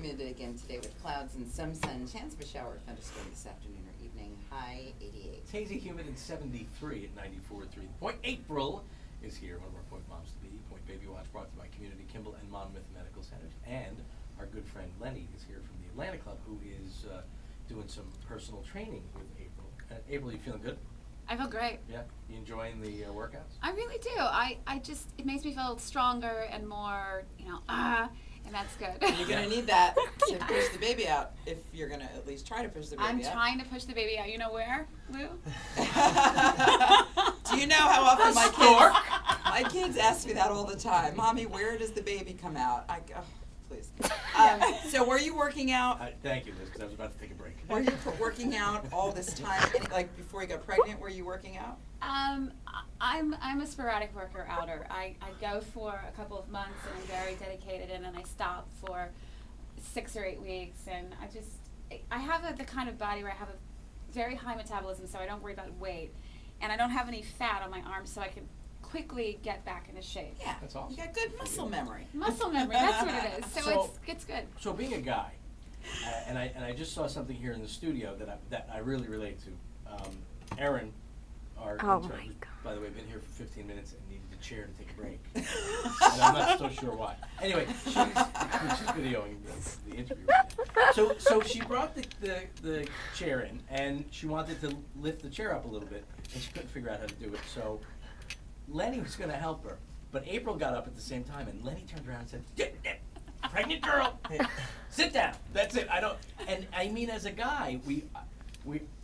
humid again today with clouds and some sun. Chance of a shower or thunderstorm this afternoon or evening. High 88. It's hazy, humid, and 73 at 94.3. Point April is here, one of our Point Moms to be. Point Babywatch brought to you by Community Kimball and Monmouth Medical Centers. And our good friend Lenny is here from the Atlanta Club, who is doing some personal training with April. April, you feeling good? I feel great. Yeah? You enjoying the workouts? I really do. It makes me feel stronger and more, and that's good. You're going to need that to push the baby out if you're going to at least try to push the baby out. I'm trying to push the baby out. You know where, Lou? Do you know how often my kids ask me that all the time? Mommy, where does the baby come out? Please. So were you working out? Thank you, Liz, because I was about to take a break. Were you working out all this time? Like before you got pregnant, were you working out? I'm a sporadic worker outer. I go for a couple of months and I'm very dedicated, and then I stop for 6 or 8 weeks. And I have the kind of body where I have a very high metabolism, so I don't worry about weight, and I don't have any fat on my arms, so I can quickly get back into shape. Yeah, that's awesome. You got good muscle memory. Muscle memory, that's what it is. So it's good. So being a guy, and I just saw something here in the studio that I really relate to. Erin, our intern, who's, by the way, been here for 15 minutes and needed a chair to take a break. And I'm not so sure why. Anyway, she's videoing the interview right now. So she brought the chair in, and she wanted to lift the chair up a little bit, and she couldn't figure out how to do it. So Lenny was going to help her, but April got up at the same time, and Lenny turned around and said, "Pregnant girl, sit down. That's it. I don't." And I mean, as a guy, we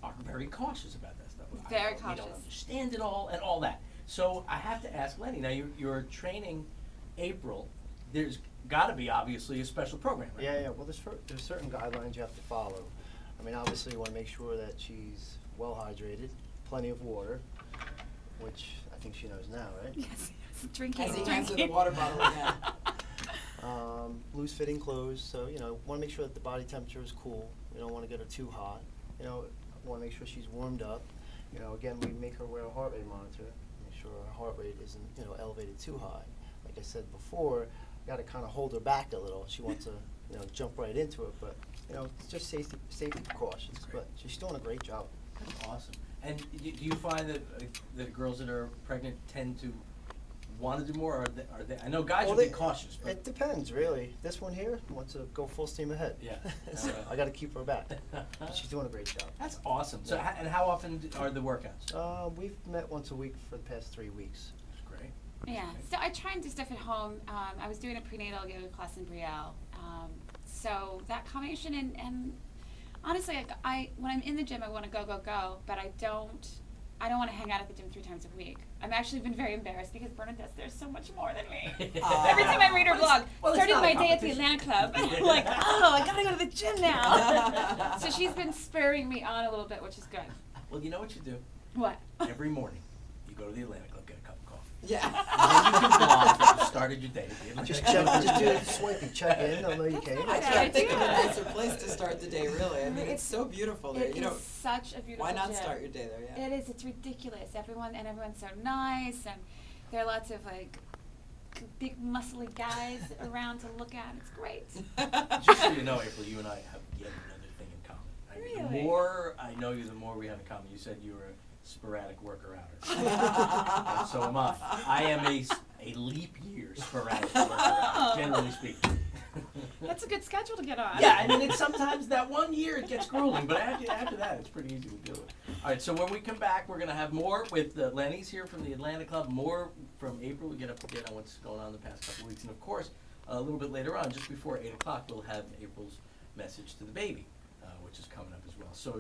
are very cautious about that stuff. Very We cautious. don't understand it all and all that. So I have to ask Lenny. Now you're training April. There's got to be obviously a special program, right? Yeah. Well, there's certain guidelines you have to follow. I mean, obviously you want to make sure that she's well hydrated, plenty of water, which I think she knows now, right? Yes, drinking. As he hands her the water bottle again. Loose fitting clothes, so want to make sure that the body temperature is cool. We don't want to get her too hot. Want to make sure she's warmed up. Again, we make her wear a heart rate monitor, make sure her heart rate isn't elevated too high. Like I said before, got to kind of hold her back a little. She wants to jump right into it, but it's just safety precautions. But she's doing a great job. That's awesome. And do you find that girls that are pregnant tend to want to do more, or are they? I know guys are cautious. But it depends, really. This one here wants to go full steam ahead. Yeah. So I got to keep her back. But she's doing a great job. That's awesome. So, Yeah. and how often are the workouts? We've met once a week for the past 3 weeks. That's great. Yeah, so I try and do stuff at home. I was doing a prenatal yoga class in Brielle. So that combination, and honestly, when I'm in the gym, I want to go, but I don't want to hang out at the gym 3 times a week. I've actually been very embarrassed because Bernadette's there so much more than me. Every time I read her blog, started my day at the Atlanta Club, I'm like, I gotta go to the gym now. So she's been spurring me on a little bit, which is good. Well, you know what you do? What? Every morning, you go to the Atlanta Club, get a cup of coffee. Yeah. And then you can blog that you started your day at the Atlanta Just Club. do a swipey, check in. They'll know you came. I Yeah, can't think of a yeah. nicer place to start the day, really. I mean, it's so beautiful there. It is such a beautiful Why not gym. start your day there, yeah? It is. It's ridiculous. Everyone's so nice, and there are lots of big muscly guys around to look at. It's great. Just so you know, April, you and I have yet another thing in common. I mean, Really? the more I know you, the more we have in common. You said you were a sporadic worker-outer. And so am I. I am a leap year sporadic worker-outer, generally speaking. That's a good schedule to get on. Yeah, I mean, it's sometimes that 1 year it gets grueling, but after that, it's pretty easy to deal with. All right, so when we come back, we're going to have more with Lenny's here from the Atlanta Club, more from April. We get up to date on what's going on the past couple of weeks. And, of course, a little bit later on, just before 8 o'clock, we'll have April's message to the baby, which is coming up as well. So